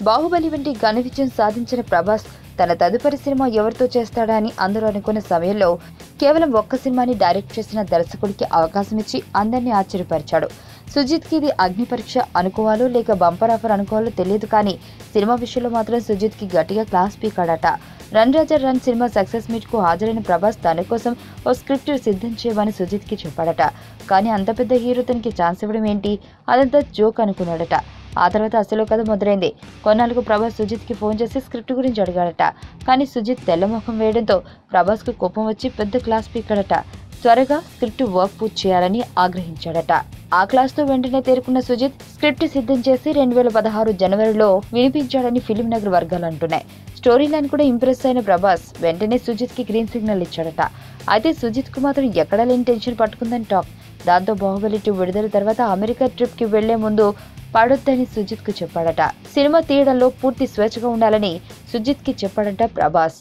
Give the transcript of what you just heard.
బాహుబలి వంటి ఘన విజయం సాధించిన ప్రభాస్ తన తదుపరి సినిమా ఎవరితో చేస్తాడా అని అందరూ అనుకున్న సమయంలో కేవలం ఒక్క సినిమాని డైరెక్ట్ చేసిన దర్శకుడికి అవకాశం ఇచ్చి అందరినీ ఆశ్చర్యపరిచాడు. సుజిత్ కి ఇది అగ్ని పరీక్ష అనుకోవాలో లేక బంపర్ ఆఫర్ అనుకోవాలో తెలియదు, కానీ సినిమా విషయంలో మాత్రం సుజిత్ కి గట్టిగా క్లాస్ పీకాడట. రన్ రాజా రన్ సినిమా సక్సెస్ మీట్ కు హాజరైన ప్రభాస్ తన కోసం ఓ స్క్రిప్ట్ సిద్ధం చేయమని సుజిత్ కి చెప్పాడట. కానీ అంత పెద్ద హీరో తనకి ఛాన్స్ ఇవ్వడం ఏంటి, అదంతా జోక్ అనుకున్నాడట. ఆ తర్వాత అసలు కథ మొదలైంది. కొన్నాళ్ళకు ప్రభాస్ సుజిత్ కి ఫోన్ చేసి స్క్రిప్ట్ గురించి అడిగాడట. కానీ సుజిత్ తెల్లముఖం వేయడంతో ప్రభాస్ కు కోపం వచ్చి పెద్ద క్లాస్ పీకాడట. త్వరగా స్క్రిప్ట్ వర్క్ పూర్తి చేయాలని ఆగ్రహించాడట. ఆ క్లాస్ తో వెంటనే తేరుకున్న సుజిత్ స్క్రిప్ట్ సిద్ధం చేసి 2016 జనవరిలో వినిపించాడని ఫిలిం నగర్ వర్గాలు అంటున్నాయి. స్టోరీ లైన్ కూడా ఇంప్రెస్ అయిన ప్రభాస్ వెంటనే సుజిత్ కి గ్రీన్ సిగ్నల్ ఇచ్చాడట. అయితే సుజిత్ కు మాత్రం ఎక్కడా లేని టెన్షన్ పట్టుకుందని టాక్. దాంతో బాహుబలి 2 విడుదల తర్వాత అమెరికా ట్రిప్ కి వెళ్లే ముందు పడొద్దని సుజిత్ కు చెప్పాడట. సినిమా తీయడంలో పూర్తి స్వేచ్ఛగా ఉండాలని సుజిత్ కి చెప్పాడట ప్రభాస్.